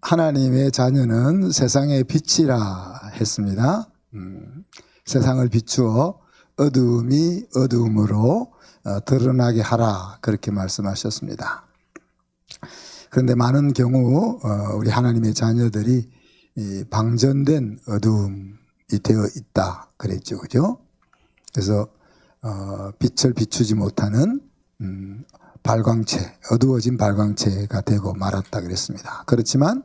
하나님의 자녀는 세상의 빛이라 했습니다. 세상을 비추어 어두움이 어두움으로 드러나게 하라, 그렇게 말씀하셨습니다. 그런데 많은 경우 우리 하나님의 자녀들이 방전된 어두움이 되어 있다 그랬죠, 그죠? 그래서 빛을 비추지 못하는 발광체, 어두워진 발광체가 되고 말았다 그랬습니다. 그렇지만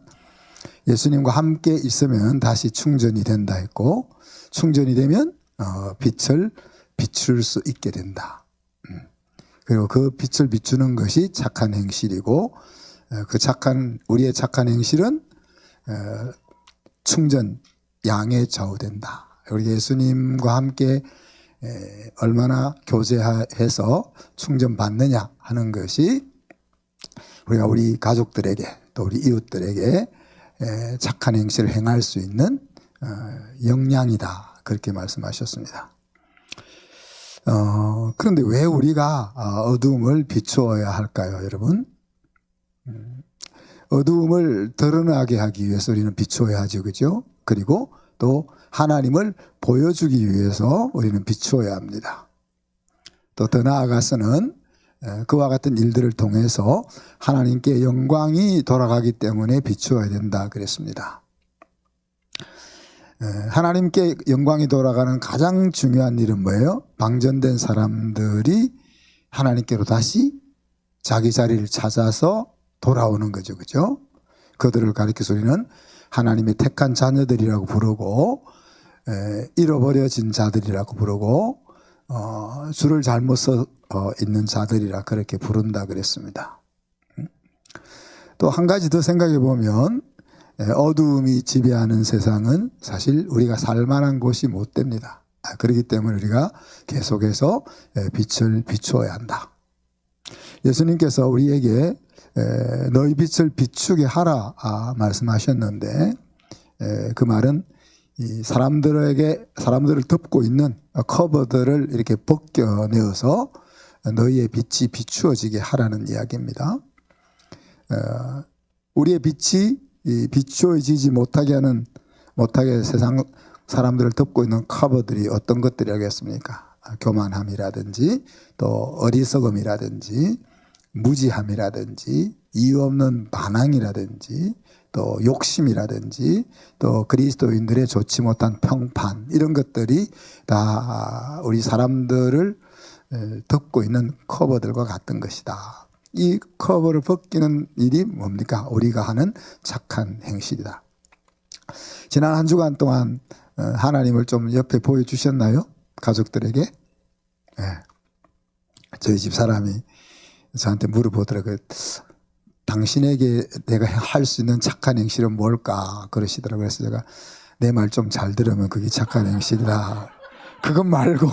예수님과 함께 있으면 다시 충전이 된다 했고, 충전이 되면 빛을 비출 수 있게 된다. 그리고 그 빛을 비추는 것이 착한 행실이고, 우리의 착한 행실은 충전, 양에 좌우된다. 우리 예수님과 함께 얼마나 교제해서 충전받느냐 하는 것이 우리가 우리 가족들에게 또 우리 이웃들에게 착한 행실을 행할 수 있는 역량이다, 그렇게 말씀하셨습니다. 그런데 왜 우리가 어두움을 비추어야 할까요, 여러분? 어두움을 드러나게 하기 위해서 우리는 비추어야 하죠, 그죠? 그리고 또 하나님을 보여주기 위해서 우리는 비추어야 합니다. 또 더 나아가서는 그와 같은 일들을 통해서 하나님께 영광이 돌아가기 때문에 비추어야 된다 그랬습니다. 하나님께 영광이 돌아가는 가장 중요한 일은 뭐예요? 방전된 사람들이 하나님께로 다시 자기 자리를 찾아서 돌아오는 거죠, 그죠? 그들을 가리켜서 우리는 하나님의 택한 자녀들이라고 부르고, 잃어버려진 자들이라고 부르고, 줄을 잘못 서 있는 자들이라 그렇게 부른다 그랬습니다. 또 한 가지 더 생각해 보면, 어두움이 지배하는 세상은 사실 우리가 살만한 곳이 못 됩니다. 그렇기 때문에 우리가 계속해서 빛을 비추어야 한다. 예수님께서 우리에게 너희 빛을 비추게 하라 말씀하셨는데, 그 말은 이 사람들을 덮고 있는 커버들을 이렇게 벗겨내어서 너희의 빛이 비추어지게 하라는 이야기입니다. 우리의 빛이 비추어지지 못하게 세상 사람들을 덮고 있는 커버들이 어떤 것들이겠습니까? 교만함이라든지 또 어리석음이라든지 무지함이라든지 이유 없는 반항이라든지 또 욕심이라든지 또 그리스도인들의 좋지 못한 평판, 이런 것들이 다 우리 사람들을 덮고 있는 커버들과 같은 것이다. 이 커버를 벗기는 일이 뭡니까? 우리가 하는 착한 행실이다. 지난 한 주간 동안 하나님을 좀 옆에 보여주셨나요? 가족들에게? 네. 저희 집 사람이 저한테 물어보더라고요. 당신에게 내가 할 수 있는 착한 행실은 뭘까? 그러시더라고요. 그래서 제가 내 말 좀 잘 들으면 그게 착한 행실이다. 그것 말고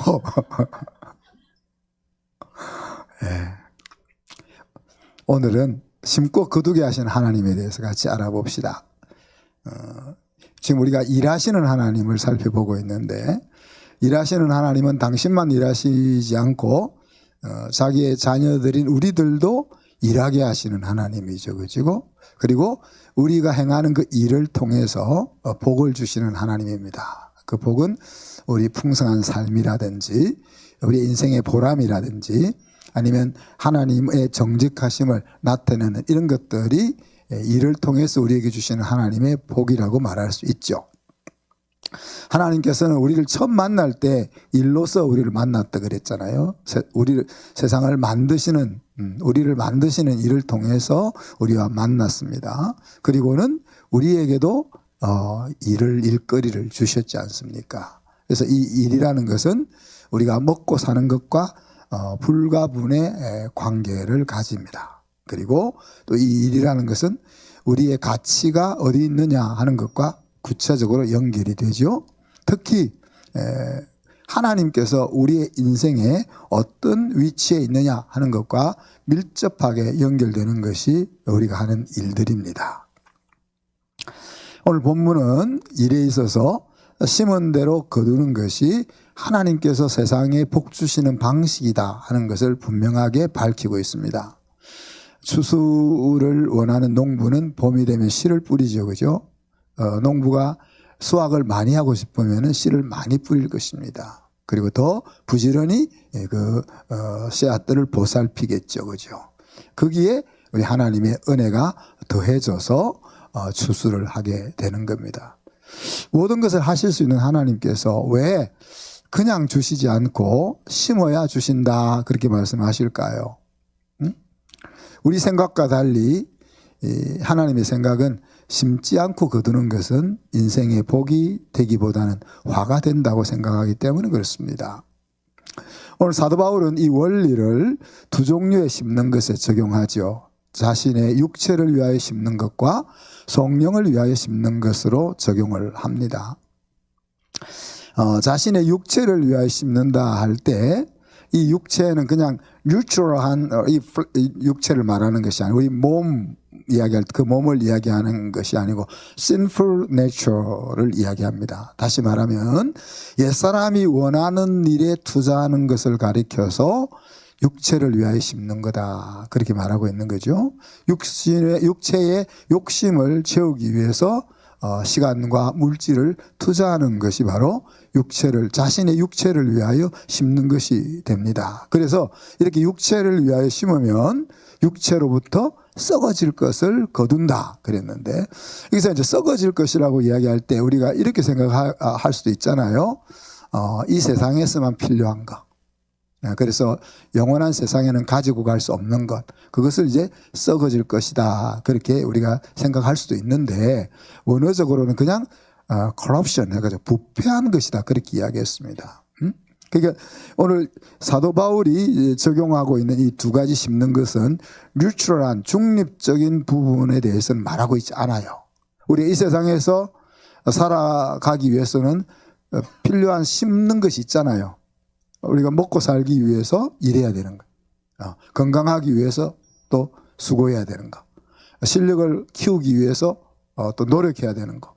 네. 오늘은 심고 거두게 하시는 하나님에 대해서 같이 알아봅시다. 지금 우리가 일하시는 하나님을 살펴보고 있는데, 일하시는 하나님은 당신만 일하시지 않고 자기의 자녀들인 우리들도 일하게 하시는 하나님이죠, 그리고 우리가 행하는 그 일을 통해서 복을 주시는 하나님입니다. 그 복은 우리 풍성한 삶이라든지 우리 인생의 보람이라든지 아니면 하나님의 정직하심을 나타내는 이런 것들이 일을 통해서 우리에게 주시는 하나님의 복이라고 말할 수 있죠. 하나님께서는 우리를 처음 만날 때 일로서 우리를 만났다 그랬잖아요. 세상을 만드시는, 우리를 만드시는 일을 통해서 우리와 만났습니다. 그리고는 우리에게도 일거리를 주셨지 않습니까? 그래서 이 일이라는 것은 우리가 먹고 사는 것과 불가분의 관계를 가집니다. 그리고 또 이 일이라는 것은 우리의 가치가 어디 있느냐 하는 것과 구체적으로 연결이 되죠. 특히 하나님께서 우리의 인생에 어떤 위치에 있느냐 하는 것과 밀접하게 연결되는 것이 우리가 하는 일들입니다. 오늘 본문은 일에 있어서 심은 대로 거두는 것이 하나님께서 세상에 복 주시는 방식이다 하는 것을 분명하게 밝히고 있습니다. 추수를 원하는 농부는 봄이 되면 씨를 뿌리죠. 그죠? 농부가 수확을 많이 하고 싶으면 씨를 많이 뿌릴 것입니다. 그리고 더 부지런히 씨앗들을 보살피겠죠. 그죠? 거기에 우리 하나님의 은혜가 더해져서 추수를 하게 되는 겁니다. 모든 것을 하실 수 있는 하나님께서 왜 그냥 주시지 않고 심어야 주신다 그렇게 말씀하실까요? 우리 생각과 달리 하나님의 생각은 심지 않고 거두는 것은 인생의 복이 되기보다는 화가 된다고 생각하기 때문에 그렇습니다. 오늘 사도 바울은 이 원리를 두 종류의 심는 것에 적용하죠. 자신의 육체를 위하여 심는 것과 성령을 위하여 심는 것으로 적용을 합니다. 자신의 육체를 위하여 심는다 할 때 이 육체는 그냥 뉴트럴한 이 육체를 말하는 것이 아니고 우리 몸 이야기할 때 그 몸을 이야기하는 것이 아니고 sinful nature를 이야기합니다. 다시 말하면 옛사람이 원하는 일에 투자하는 것을 가리켜서 육체를 위하여 심는 거다 그렇게 말하고 있는 거죠. 육체의 욕심을 채우기 위해서 시간과 물질을 투자하는 것이 바로 자신의 육체를 위하여 심는 것이 됩니다. 그래서 이렇게 육체를 위하여 심으면 육체로부터 썩어질 것을 거둔다 그랬는데, 여기서 이제 썩어질 것이라고 이야기할 때 우리가 이렇게 생각할 수도 있잖아요. 이 세상에서만 필요한 것. 그래서 영원한 세상에는 가지고 갈 수 없는 것, 그것을 이제 썩어질 것이다 그렇게 우리가 생각할 수도 있는데, 원어적으로는 그냥 corruption 해가지고 부패한 것이다 그렇게 이야기했습니다. 그러니까 오늘 사도 바울이 적용하고 있는 이 두 가지 심는 것은 뉴트럴한 중립적인 부분에 대해서는 말하고 있지 않아요. 우리 이 세상에서 살아가기 위해서는 필요한 심는 것이 있잖아요. 우리가 먹고 살기 위해서 일해야 되는 거, 건강하기 위해서 또 수고해야 되는 거, 실력을 키우기 위해서 또 노력해야 되는 거,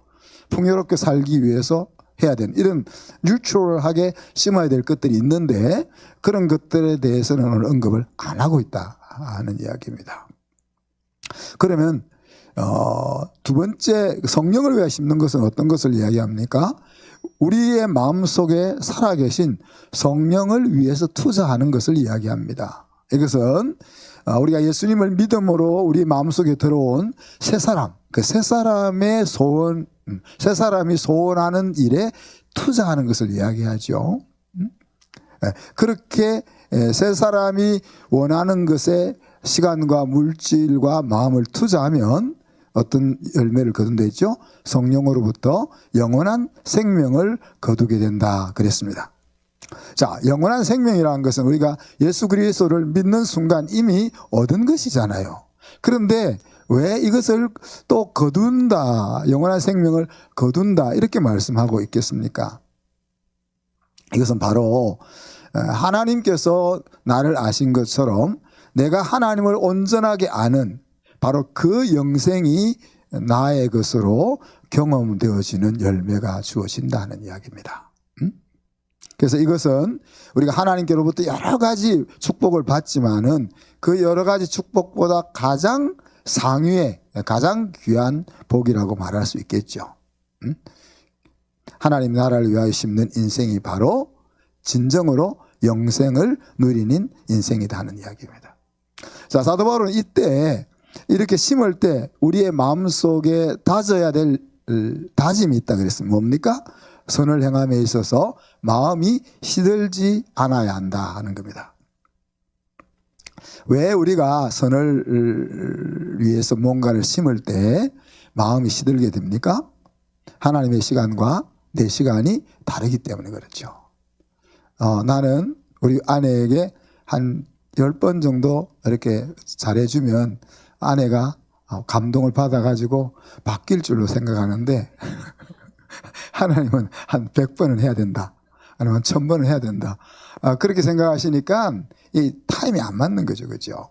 풍요롭게 살기 위해서 해야 되는, 이런 뉴트럴하게 심어야 될 것들이 있는데 그런 것들에 대해서는 오늘 언급을 안 하고 있다 하는 이야기입니다. 그러면 두 번째, 성령을 위하여 심는 것은 어떤 것을 이야기합니까? 우리의 마음속에 살아계신 성령을 위해서 투자하는 것을 이야기합니다. 이것은 우리가 예수님을 믿음으로 우리 마음속에 들어온 새 사람, 그 새 사람의 소원, 새 사람이 소원하는 일에 투자하는 것을 이야기하죠. 그렇게 새 사람이 원하는 것에 시간과 물질과 마음을 투자하면 어떤 열매를 거둔다 했죠? 성령으로부터 영원한 생명을 거두게 된다 그랬습니다. 자, 영원한 생명이라는 것은 우리가 예수 그리스도를 믿는 순간 이미 얻은 것이잖아요. 그런데 왜 이것을 또 거둔다, 영원한 생명을 거둔다 이렇게 말씀하고 있겠습니까? 이것은 바로 하나님께서 나를 아신 것처럼 내가 하나님을 온전하게 아는 바로 그 영생이 나의 것으로 경험되어지는 열매가 주어진다는 이야기입니다. 그래서 이것은 우리가 하나님께로부터 여러 가지 축복을 받지만은 그 여러 가지 축복보다 가장 상위의, 가장 귀한 복이라고 말할 수 있겠죠. 하나님 나라를 위하여 심는 인생이 바로 진정으로 영생을 누리는 인생이다 하는 이야기입니다. 자, 사도 바울은 이때 이렇게 심을 때 우리의 마음속에 다져야 될 다짐이 있다 그랬습니다. 뭡니까? 선을 행함에 있어서 마음이 시들지 않아야 한다 하는 겁니다. 왜 우리가 선을 위해서 뭔가를 심을 때 마음이 시들게 됩니까? 하나님의 시간과 내 시간이 다르기 때문에 그렇죠. 나는 우리 아내에게 한 10번 정도 이렇게 잘해주면 아내가 감동을 받아가지고 바뀔 줄로 생각하는데 하나님은 한 100번은 해야 된다, 아니면 1000번은 해야 된다, 그렇게 생각하시니까 이 타임이 안 맞는 거죠. 그죠?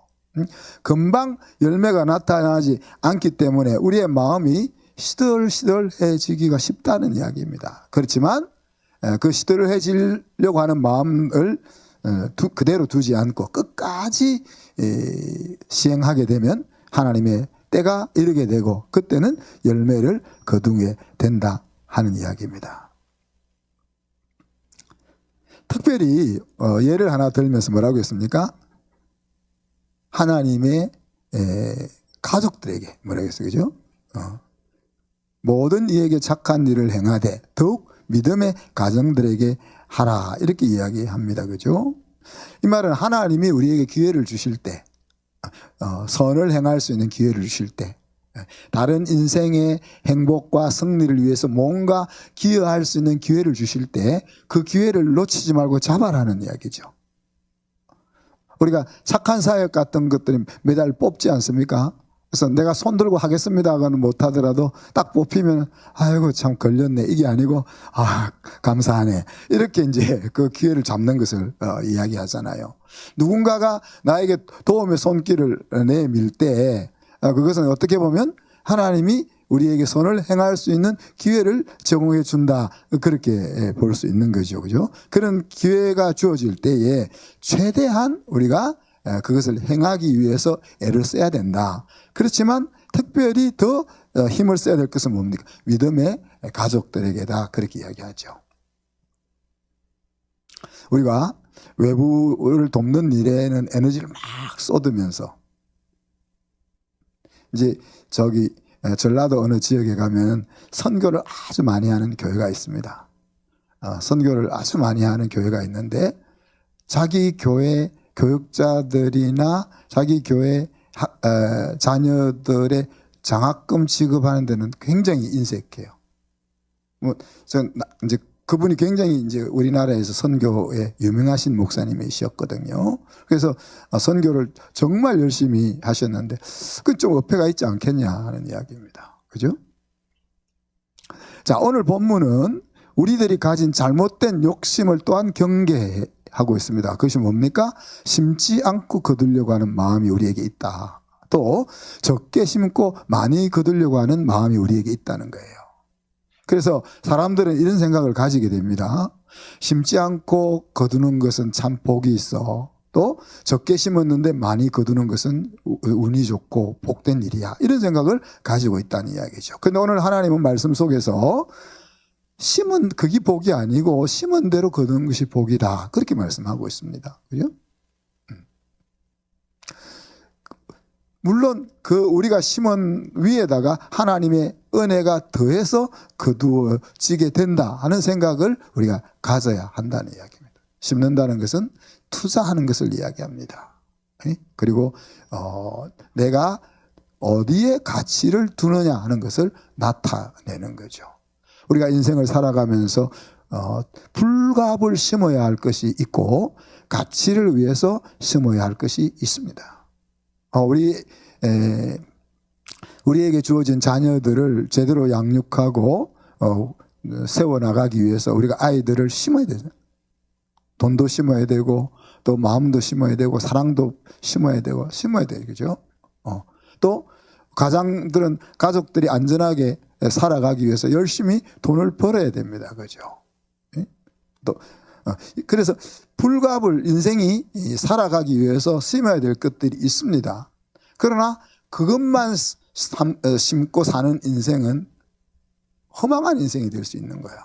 금방 열매가 나타나지 않기 때문에 우리의 마음이 시들시들해지기가 쉽다는 이야기입니다. 그렇지만 그 시들해지려고 하는 마음을 그대로 두지 않고 끝까지 시행하게 되면 하나님의 때가 이르게 되고 그때는 열매를 거두게 된다 하는 이야기입니다. 특별히 예를 하나 들면서 뭐라고 했습니까? 하나님의 가족들에게 뭐라고 했어요? 그죠? 모든 이에게 착한 일을 행하되 더욱 믿음의 가정들에게 하라 이렇게 이야기합니다. 그죠? 이 말은 하나님이 우리에게 기회를 주실 때 선을 행할 수 있는 기회를 주실 때 다른 인생의 행복과 승리를 위해서 뭔가 기여할 수 있는 기회를 주실 때 그 기회를 놓치지 말고 잡아라는 이야기죠. 우리가 착한 사역 같은 것들이 매달 뽑지 않습니까? 그래서 내가 손 들고 하겠습니다가는 못하더라도 딱 뽑히면 아이고 참 걸렸네 이게 아니고 감사하네 이렇게 이제 그 기회를 잡는 것을 이야기하잖아요. 누군가가 나에게 도움의 손길을 내밀 때 그것은 어떻게 보면 하나님이 우리에게 선을 행할 수 있는 기회를 제공해 준다 그렇게 볼 수 있는 거죠. 그죠? 그런 기회가 주어질 때에 최대한 우리가 그것을 행하기 위해서 애를 써야 된다. 그렇지만 특별히 더 힘을 써야 될 것은 뭡니까? 믿음의 가족들에게다 그렇게 이야기하죠. 우리가 외부를 돕는 일에는 에너지를 막 쏟으면서 이제 전라도 어느 지역에 가면 선교를 아주 많이 하는 교회가 있습니다. 선교를 아주 많이 하는 교회가 있는데 자기 교회 교육자들이나 자기 교회 자녀들의 장학금 지급하는 데는 굉장히 인색해요. 전 이제 그분이 굉장히 이제 우리나라에서 선교에 유명하신 목사님이셨거든요. 그래서 선교를 정말 열심히 하셨는데 그 좀 어폐가 있지 않겠냐 하는 이야기입니다. 그죠? 자, 오늘 본문은 우리들이 가진 잘못된 욕심을 또한 경계하고 있습니다. 그것이 뭡니까? 심지 않고 거두려고 하는 마음이 우리에게 있다. 또 적게 심고 많이 거두려고 하는 마음이 우리에게 있다는 거예요. 그래서 사람들은 이런 생각을 가지게 됩니다. 심지 않고 거두는 것은 참 복이 있어. 또 적게 심었는데 많이 거두는 것은 운이 좋고 복된 일이야. 이런 생각을 가지고 있다는 이야기죠. 그런데 오늘 하나님은 말씀 속에서 심은 그게 복이 아니고 심은 대로 거두는 것이 복이다. 그렇게 말씀하고 있습니다. 그죠? 물론 우리가 심은 위에다가 하나님의 은혜가 더해서 거두어지게 된다 하는 생각을 우리가 가져야 한다는 이야기입니다. 심는다는 것은 투자하는 것을 이야기합니다. 그리고 내가 어디에 가치를 두느냐 하는 것을 나타내는 거죠. 우리가 인생을 살아가면서 불갑을 심어야 할 것이 있고 가치를 위해서 심어야 할 것이 있습니다. 우리에게 주어진 자녀들을 제대로 양육하고 세워나가기 위해서 우리가 아이들을 심어야 되죠. 돈도 심어야 되고 또 마음도 심어야 되고 사랑도 심어야 되고 그죠? 또 가족들이 안전하게 살아가기 위해서 열심히 돈을 벌어야 됩니다. 그죠? 또 그래서 불갑을 인생이 살아가기 위해서 심어야 될 것들이 있습니다. 그러나 그것만 심고 사는 인생은 허망한 인생이 될 수 있는 거예요.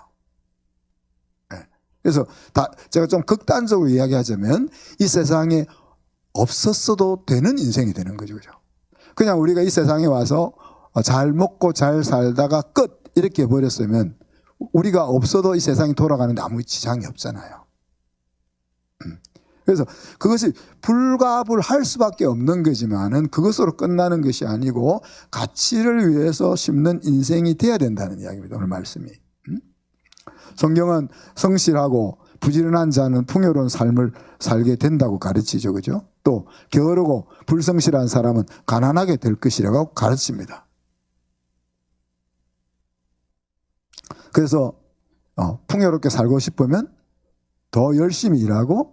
그래서 제가 좀 극단적으로 이야기하자면 이 세상에 없었어도 되는 인생이 되는 거죠. 그죠? 그냥 우리가 이 세상에 와서 잘 먹고 잘 살다가 끝 이렇게 버렸으면 우리가 없어도 이 세상이 돌아가는데 아무 지장이 없잖아요. 그래서 그것이 불갑을 할 수밖에 없는 거지만은 그것으로 끝나는 것이 아니고 가치를 위해서 심는 인생이 돼야 된다는 이야기입니다. 오늘 말씀이. 성경은 성실하고 부지런한 자는 풍요로운 삶을 살게 된다고 가르치죠. 그죠? 또 게으르고 불성실한 사람은 가난하게 될 것이라고 가르칩니다. 그래서 풍요롭게 살고 싶으면 더 열심히 일하고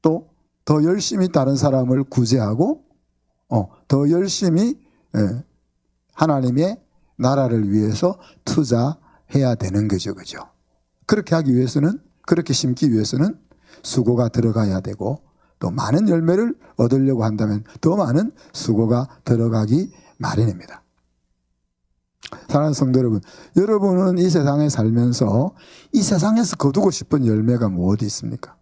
또 더 열심히 다른 사람을 구제하고 더 열심히 하나님의 나라를 위해서 투자해야 되는 거죠. 그죠? 그렇게 하기 위해서는, 그렇게 심기 위해서는 수고가 들어가야 되고 또 많은 열매를 얻으려고 한다면 더 많은 수고가 들어가기 마련입니다. 사랑하는 성도 여러분, 여러분은 이 세상에 살면서 이 세상에서 거두고 싶은 열매가 무엇이 있습니까?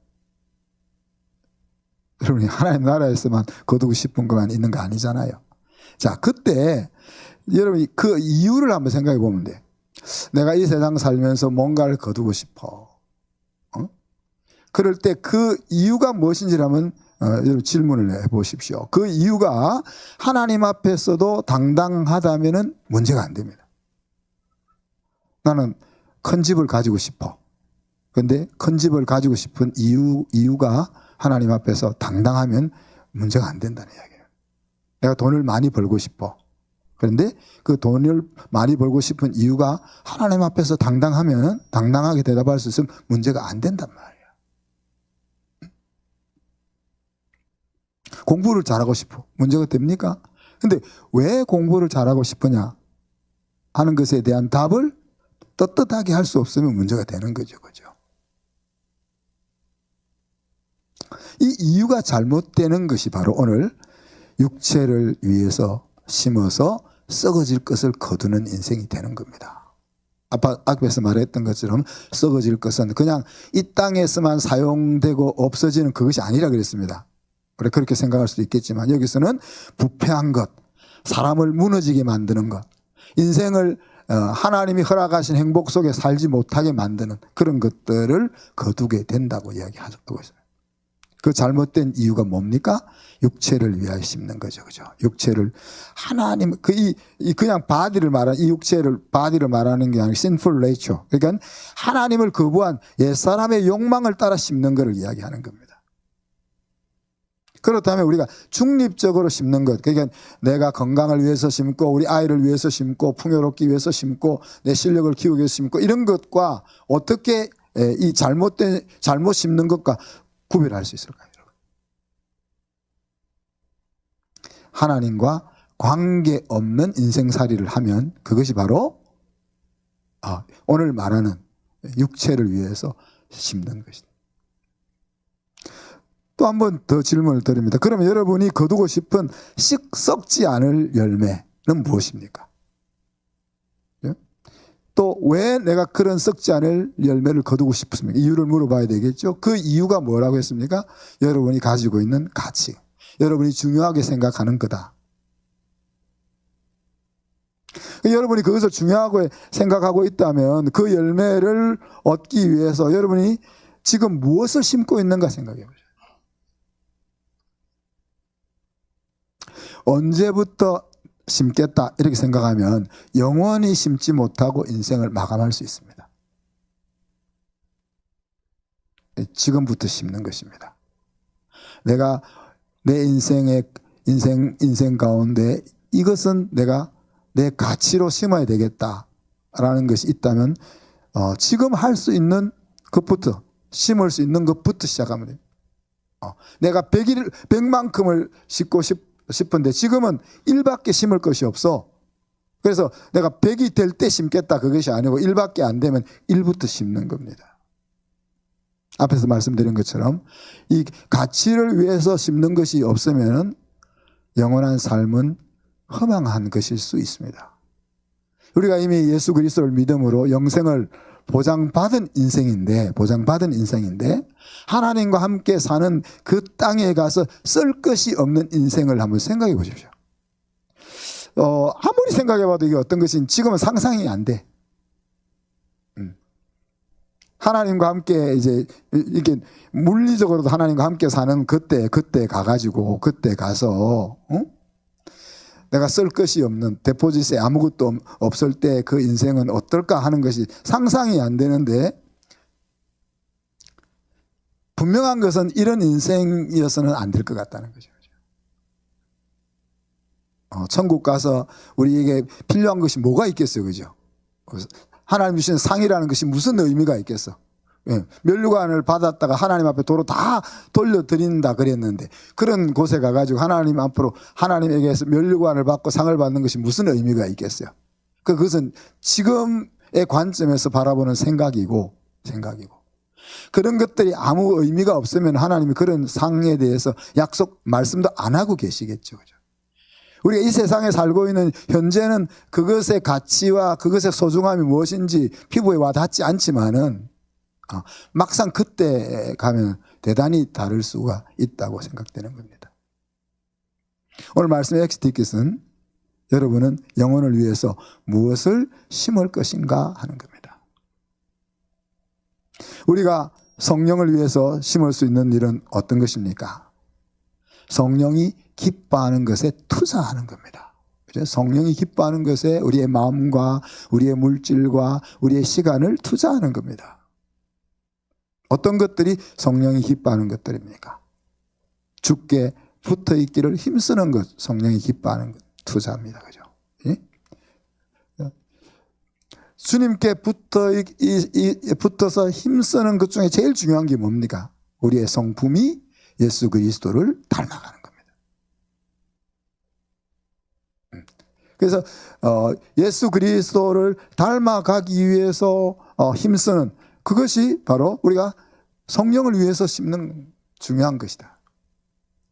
여러분이 하나님 나라에서만 거두고 싶은 것만 있는 거 아니잖아요. 자, 그때 여러분이 그 이유를 한번 생각해 보면 돼. 내가 이 세상 살면서 뭔가를 거두고 싶어. 그럴 때 그 이유가 무엇인지 하면 여러분 질문을 해보십시오. 그 이유가 하나님 앞에서도 당당하다면 문제가 안 됩니다. 나는 큰 집을 가지고 싶어. 그런데 큰 집을 가지고 싶은 이유가 하나님 앞에서 당당하면 문제가 안 된다는 이야기예요. 내가 돈을 많이 벌고 싶어. 그런데 그 돈을 많이 벌고 싶은 이유가 하나님 앞에서 당당하면 당당하게 대답할 수 있으면 문제가 안 된단 말이에요. 공부를 잘하고 싶어. 문제가 됩니까? 근데 왜 공부를 잘하고 싶으냐 하는 것에 대한 답을 떳떳하게 할 수 없으면 문제가 되는 거죠. 그죠? 이 이유가 잘못되는 것이 바로 오늘 육체를 위해서 심어서 썩어질 것을 거두는 인생이 되는 겁니다. 앞에서 말했던 것처럼 썩어질 것은 그냥 이 땅에서만 사용되고 없어지는 그것이 아니라 그랬습니다. 그렇게 생각할 수도 있겠지만 여기서는 부패한 것, 사람을 무너지게 만드는 것, 인생을 하나님이 허락하신 행복 속에 살지 못하게 만드는 그런 것들을 거두게 된다고 이야기하고 있어요. 그 잘못된 이유가 뭡니까? 육체를 위하여 심는 거죠. 그죠? 육체를 하나님 그냥 바디를 말하는 이 육체를 바디를 말하는 게 아니라 sinful nature. 그러니까 하나님을 거부한 옛사람의 욕망을 따라 심는 것을 이야기하는 겁니다. 그렇다면 우리가 중립적으로 심는 것, 그러니까 내가 건강을 위해서 심고 우리 아이를 위해서 심고 풍요롭기 위해서 심고 내 실력을 키우기 위해서 심고 이런 것과 어떻게 이 잘못 심는 것과 구별할 수 있을까요? 하나님과 관계없는 인생살이를 하면 그것이 바로 오늘 말하는 육체를 위해서 심는 것이다. 또 한 번 더 질문을 드립니다. 그러면 여러분이 거두고 싶은 썩지 않을 열매는 무엇입니까? 또 왜 내가 그런 썩지 않을 열매를 거두고 싶습니까? 이유를 물어봐야 되겠죠. 그 이유가 뭐라고 했습니까? 여러분이 가지고 있는 가치, 여러분이 중요하게 생각하는 거다. 여러분이 그것을 중요하게 생각하고 있다면 그 열매를 얻기 위해서 여러분이 지금 무엇을 심고 있는가 생각해 보세요. 언제부터 심겠다 이렇게 생각하면 영원히 심지 못하고 인생을 마감할 수 있습니다. 지금부터 심는 것입니다. 내가 내 인생 가운데 이것은 내가 내 가치로 심어야 되겠다라는 것이 있다면 지금 할 수 있는 것부터 심을 수 있는 것부터 시작하면 돼요. 내가 100만큼을 심고 싶은데 지금은 1밖에 심을 것이 없어. 그래서 내가 100이 될 때 심겠다 그것이 아니고 1밖에 안 되면 1부터 심는 겁니다. 앞에서 말씀드린 것처럼 이 가치를 위해서 심는 것이 없으면 영원한 삶은 허망한 것일 수 있습니다. 우리가 이미 예수 그리스도를 믿음으로 영생을 보장받은 인생인데 하나님과 함께 사는 그 땅에 가서 쓸 것이 없는 인생을 한번 생각해 보십시오. 아무리 생각해 봐도 이게 어떤 것인지 지금은 상상이 안 돼. 하나님과 함께 이제 이렇게 물리적으로도 하나님과 함께 사는 그때 가서 내가 쓸 것이 없는 데포짓에 아무것도 없을 때 그 인생은 어떨까 하는 것이 상상이 안 되는데 분명한 것은 이런 인생이어서는 안 될 것 같다는 거죠. 천국 가서 우리에게 필요한 것이 뭐가 있겠어요, 그죠? 하나님 주신 상이라는 것이 무슨 의미가 있겠어? 면류관을 받았다가 하나님 앞에 도로 다 돌려드린다 그랬는데 그런 곳에 가가지고 하나님 앞으로 하나님에게서 면류관을 받고 상을 받는 것이 무슨 의미가 있겠어요? 그것은 지금의 관점에서 바라보는 생각이고 그런 것들이 아무 의미가 없으면 하나님이 그런 상에 대해서 약속 말씀도 안 하고 계시겠죠. 그죠? 우리가 이 세상에 살고 있는 현재는 그것의 가치와 그것의 소중함이 무엇인지 피부에 와닿지 않지만은 막상 그때 가면 대단히 다를 수가 있다고 생각되는 겁니다. 오늘 말씀의 엑스티켓은 여러분은 영혼을 위해서 무엇을 심을 것인가 하는 겁니다. 우리가 성령을 위해서 심을 수 있는 일은 어떤 것입니까? 성령이 기뻐하는 것에 투자하는 겁니다. 성령이 기뻐하는 것에 우리의 마음과 우리의 물질과 우리의 시간을 투자하는 겁니다. 어떤 것들이 성령이 기뻐하는 것들입니까? 주께 붙어 있기를 힘쓰는 것, 성령이 기뻐하는 것, 투자입니다. 그죠? 예? 주님께 붙어서 힘쓰는 것 중에 제일 중요한 게 뭡니까? 우리의 성품이 예수 그리스도를 닮아가는 겁니다. 그래서 예수 그리스도를 닮아가기 위해서 힘쓰는 그것이 바로 우리가 성령을 위해서 심는 중요한 것이다.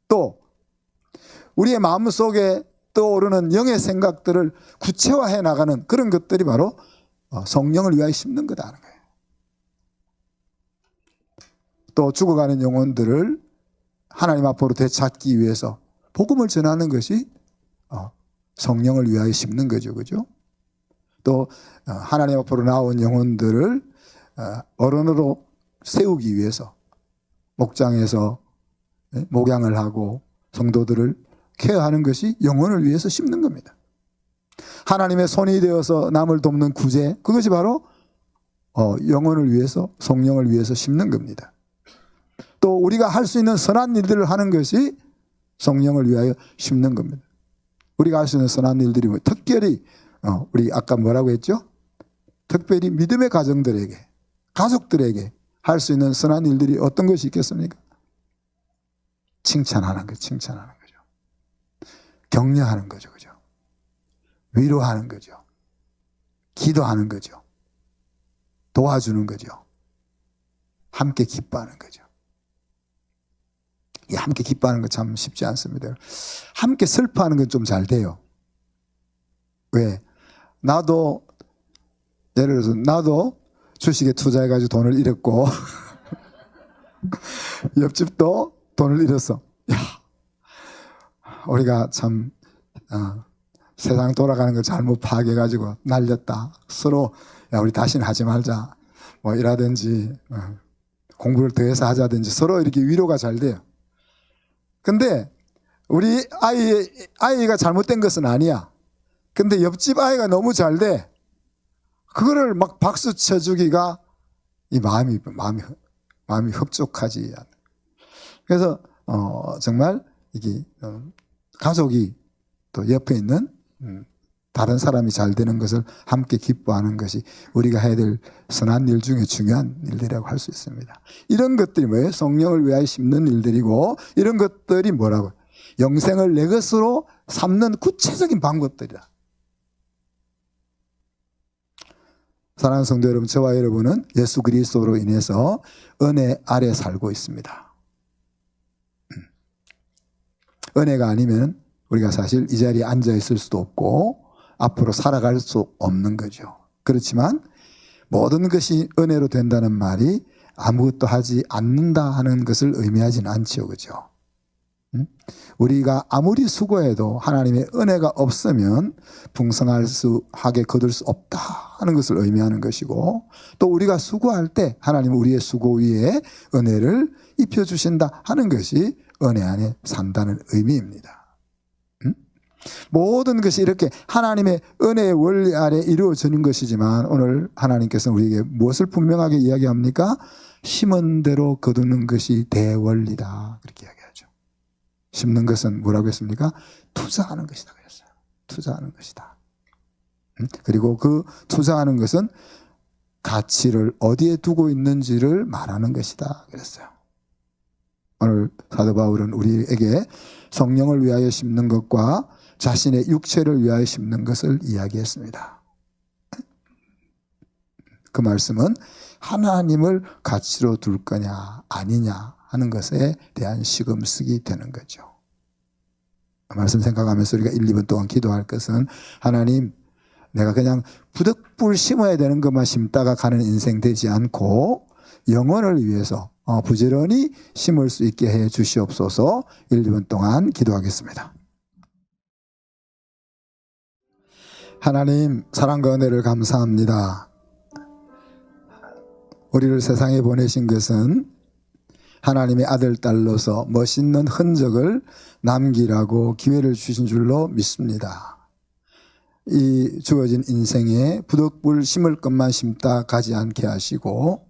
또 우리의 마음속에 떠오르는 영의 생각들을 구체화해 나가는 그런 것들이 바로 성령을 위하여 심는 거다 하는 거예요. 또 죽어가는 영혼들을 하나님 앞으로 되찾기 위해서 복음을 전하는 것이 성령을 위하여 심는 거죠. 그죠? 또 하나님 앞으로 나온 영혼들을 어른으로 세우기 위해서 목장에서 목양을 하고 성도들을 케어하는 것이 영혼을 위해서 심는 겁니다. 하나님의 손이 되어서 남을 돕는 구제, 그것이 바로 영혼을 위해서, 성령을 위해서 심는 겁니다. 또 우리가 할 수 있는 선한 일들을 하는 것이 성령을 위하여 심는 겁니다. 우리가 할 수 있는 선한 일들이 특별히 우리 아까 뭐라고 했죠? 특별히 믿음의 가정들에게, 가족들에게 할 수 있는 선한 일들이 어떤 것이 있겠습니까? 칭찬하는 것, 칭찬하는 거죠. 격려하는 거죠. 그죠? 위로하는 거죠. 기도하는 거죠. 도와주는 거죠. 함께 기뻐하는 거죠. 이 함께 기뻐하는 거 참 쉽지 않습니다. 함께 슬퍼하는 건 좀 잘 돼요. 왜? 나도 예를 들어서 나도 주식에 투자해가지고 돈을 잃었고 옆집도 돈을 잃었어. 야, 우리가 참 세상 돌아가는 걸 잘못 파악해가지고 날렸다. 서로 야 우리 다시는 하지 말자 뭐 이라든지 공부를 더 해서 하자든지 서로 이렇게 위로가 잘 돼요. 근데 우리 아이가 잘못된 것은 아니야. 근데 옆집 아이가 너무 잘 돼. 그거를 막 박수 쳐주기가 이 마음이 흡족하지 않아. 그래서 정말 이게 가족이 또 옆에 있는 다른 사람이 잘 되는 것을 함께 기뻐하는 것이 우리가 해야 될 선한 일 중에 중요한 일들이라고 할 수 있습니다. 이런 것들이 뭐예요? 성령을 위하여 심는 일들이고 이런 것들이 뭐라고? 영생을 내 것으로 삼는 구체적인 방법들이다. 사랑하는 성도 여러분, 저와 여러분은 예수 그리스도로 인해서 은혜 아래 살고 있습니다. 은혜가 아니면 우리가 사실 이 자리에 앉아 있을 수도 없고 앞으로 살아갈 수 없는 거죠. 그렇지만 모든 것이 은혜로 된다는 말이 아무것도 하지 않는다 하는 것을 의미하지는 않지요. 그죠? 우리가 아무리 수고해도 하나님의 은혜가 없으면 풍성하게 거둘 수 없다 하는 것을 의미하는 것이고, 또 우리가 수고할 때 하나님은 우리의 수고 위에 은혜를 입혀주신다 하는 것이 은혜 안에 산다는 의미입니다. 모든 것이 이렇게 하나님의 은혜의 원리 아래 이루어지는 것이지만 오늘 하나님께서는 우리에게 무엇을 분명하게 이야기합니까? 심은 대로 거두는 것이 대원리다 그렇게 이야기하죠. 심는 것은 뭐라고 했습니까? 투자하는 것이다 그랬어요. 투자하는 것이다. 그리고 그 투자하는 것은 가치를 어디에 두고 있는지를 말하는 것이다 그랬어요. 오늘 사도 바울은 우리에게 성령을 위하여 심는 것과 자신의 육체를 위하여 심는 것을 이야기했습니다. 그 말씀은 하나님을 가치로 둘 거냐 아니냐 하는 것에 대한 시금쓰기 되는 거죠. 말씀 생각하면서 우리가 1, 2분 동안 기도할 것은 하나님, 내가 그냥 부득불 심어야 되는 것만 심다가 가는 인생 되지 않고 영혼을 위해서 부지런히 심을 수 있게 해 주시옵소서. 1, 2분 동안 기도하겠습니다. 하나님, 사랑과 은혜를 감사합니다. 우리를 세상에 보내신 것은 하나님의 아들, 딸로서 멋있는 흔적을 남기라고 기회를 주신 줄로 믿습니다. 이 주어진 인생에 부득불 심을 것만 심다 가지 않게 하시고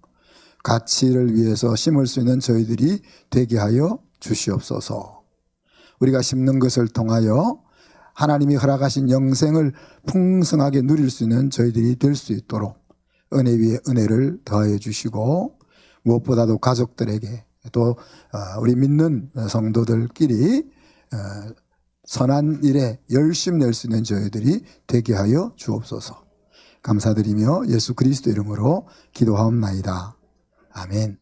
가치를 위해서 심을 수 있는 저희들이 되게 하여 주시옵소서. 우리가 심는 것을 통하여 하나님이 허락하신 영생을 풍성하게 누릴 수 있는 저희들이 될 수 있도록 은혜 위에 은혜를 더해 주시고, 무엇보다도 가족들에게 또 우리 믿는 성도들끼리 선한 일에 열심 낼 수 있는 저희들이 되게 하여 주옵소서. 감사드리며 예수 그리스도 이름으로 기도하옵나이다. 아멘.